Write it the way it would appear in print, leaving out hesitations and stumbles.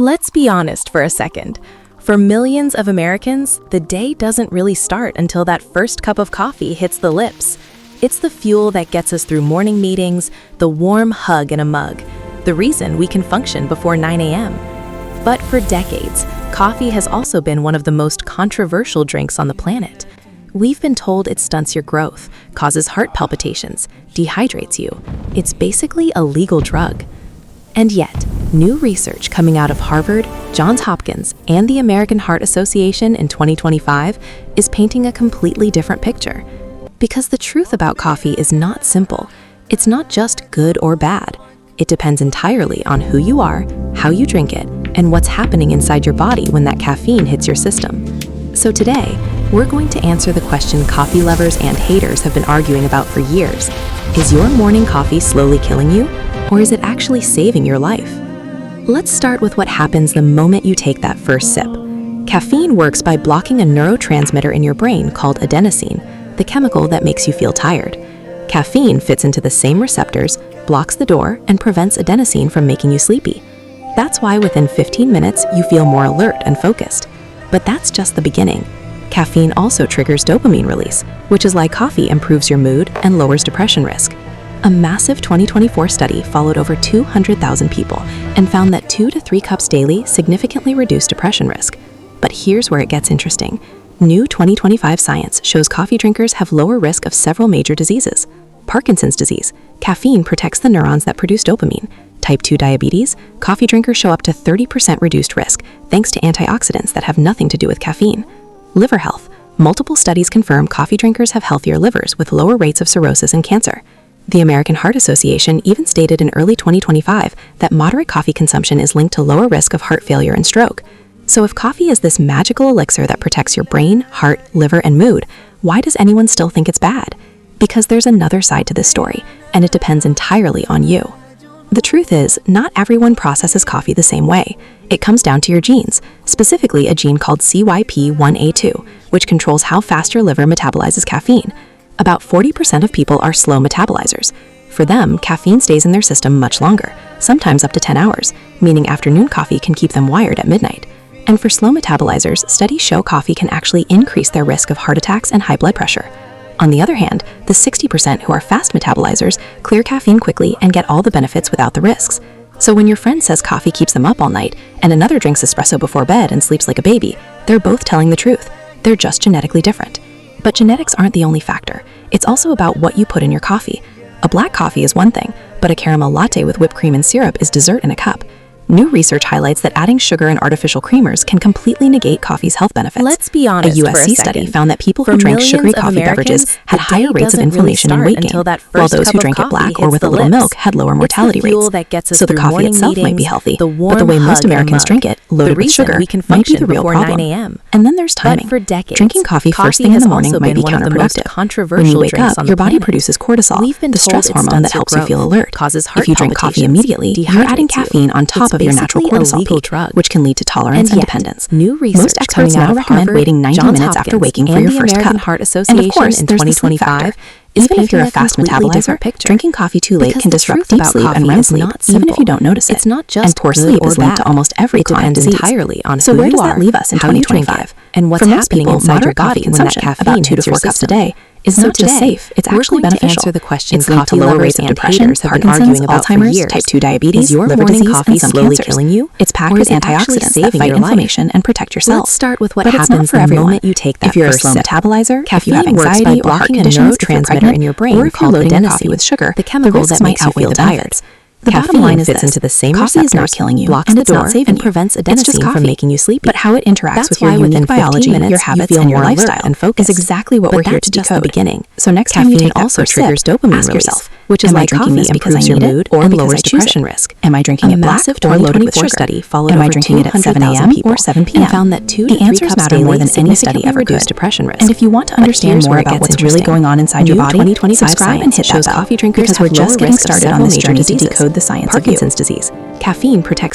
Let's be honest for a second. For millions of Americans, the day doesn't really start until that first cup of coffee hits the lips. It's the fuel that gets us through morning meetings, the warm hug in a mug, the reason we can function before 9 a.m. But for decades, coffee has also been one of the most controversial drinks on the planet. We've been told it stunts your growth, causes heart palpitations, dehydrates you. It's basically a legal drug. And yet, new research coming out of Harvard, Johns Hopkins, and the American Heart Association in 2025 is painting a completely different picture. Because the truth about coffee is not simple. It's not just good or bad. It depends entirely on who you are, how you drink it, and what's happening inside your body when that caffeine hits your system. So today, we're going to answer the question coffee lovers and haters have been arguing about for years. Is your morning coffee slowly killing you? Or is it actually saving your life? Let's start with what happens the moment you take that first sip. Caffeine works by blocking a neurotransmitter in your brain called adenosine, the chemical that makes you feel tired. Caffeine fits into the same receptors, blocks the door, and prevents adenosine from making you sleepy. That's why within 15 minutes, you feel more alert and focused. But that's just the beginning. Caffeine also triggers dopamine release, which is why coffee improves your mood and lowers depression risk. A massive 2024 study followed over 200,000 people and found that 2 to 3 cups daily significantly reduced depression risk. But here's where it gets interesting. New 2025 science shows coffee drinkers have lower risk of several major diseases. Parkinson's disease. Caffeine protects the neurons that produce dopamine. Type 2 diabetes. Coffee drinkers show up to 30% reduced risk thanks to antioxidants that have nothing to do with caffeine. Liver health. Multiple studies confirm coffee drinkers have healthier livers with lower rates of cirrhosis and cancer. The American Heart Association even stated in early 2025 that moderate coffee consumption is linked to lower risk of heart failure and stroke. So if coffee is this magical elixir that protects your brain, heart, liver, and mood, why does anyone still think it's bad? Because there's another side to this story, and it depends entirely on you. The truth is, not everyone processes coffee the same way. It comes down to your genes, specifically a gene called CYP1A2, which controls how fast your liver metabolizes caffeine. About 40% of people are slow metabolizers. For them, caffeine stays in their system much longer, sometimes up to 10 hours, meaning afternoon coffee can keep them wired at midnight. And for slow metabolizers, studies show coffee can actually increase their risk of heart attacks and high blood pressure. On the other hand, the 60% who are fast metabolizers clear caffeine quickly and get all the benefits without the risks. So when your friend says coffee keeps them up all night, and another drinks espresso before bed and sleeps like a baby, they're both telling the truth. They're just genetically different. But genetics aren't the only factor. It's also about what you put in your coffee. A black coffee is one thing, but a caramel latte with whipped cream and syrup is dessert in a cup. New research highlights that adding sugar and artificial creamers can completely negate coffee's health benefits. Let's be honest A USC for a study second. found that people For who drank millions sugary of coffee Americans, beverages had the higher day rates of doesn't really inflammation and start weight until gain, that while first those cup who of drank it coffee black or hits with a the little lips. milk had lower It's mortality the fuel rates. that gets us So the through coffee morning itself might be meetings, healthy, the but the warm way most hug in a Americans mug, drink it, the loaded with reason sugar, we can might be function the real before problem. 9 a.m. And then there's timing. But for decades, Drinking coffee first thing in has the morning also might been be one of the most counterproductive. controversial When you wake drinks up, on your the body planet. produces cortisol, We've been the stress told it hormone that stunts your helps you feel growth, alert. causes heart If you drink coffee palpitations, immediately, you're adding dehydrates you. caffeine on top It's of your natural basically a cortisol legal peak, drug. which can lead to tolerance And and yet, dependence. new research Most experts coming out now of recommend Harvard, waiting 90 Johns minutes after Hopkins, waking for and your the first American cup. Heart And of Association course, in there's the sleep 2025 factor. is Even if you're painting a fast completely metabolizer, different picture. drinking coffee too late Because can the disrupt truth deep about sleep coffee and REM is sleep, not even if simple. you don't notice it. It's not just And poor good sleep or is linked to bad. almost every It chronic depends disease. entirely on So who where you does are, that leave us in how you drink 2025? it, and what's For most happening people, inside your moderate body coffee when that consumption, caffeine about 2 to hits your 4 cups a system. day, is So not just today, safe, it's we're actually going to beneficial. answer the questions It's linked to coffee lower lovers rates of and depression, haters have been Parkinson's, arguing about for Alzheimer's, years. type 2 diabetes, Is your liver morning disease, coffee and some slowly cancers. killing you? It's packed Or with is it actually antioxidants that saving fight your life? inflammation and protect your cells. Let's start with what But it's happens not for the everyone. moment you take that If you're a first slow sip. metabolizer, if you Caffeine have works by anxiety or heart blocking a conditions, if you're neurotransmitter pregnant, in your brain or if you're called loading adenosine, coffee with sugar, the chemical risks that might makes you outweigh feel the tired. benefits. The Caffeine bottom line is fits this. into the same Coffee is not receptors, killing you, blocks and the it's not door, saving and you. prevents It's just adenosine coffee. from making you sleepy. But how it interacts That's with your why within unique 15 biology, minutes, your you habits, feel and your more alert lifestyle and focused. is exactly what But we're here that's to just the decode. beginning. So next time you Caffeine take that also first triggers sip, dopamine ask release, yourself, which is am I why drinking coffee this because I improves your need mood it or and because lowers I choose depression it? risk. Am I drinking A it black massive or loaded with 2024 sugar? study followed Am I over drinking it at 7 200,000 a.m. people or 7 p.m.? and found that 2 to The 3 answers cups matter daily more than any study significantly ever reduce could. depression risk. And if you want to But understand here's more where it about gets what's really interesting. going on inside your New body, 2025 subscribe and hit science that shows bell coffee drinkers because we're have just lower getting risk of started on several this major journey to diseases. decode the science of you. Parkinson's disease. Caffeine protects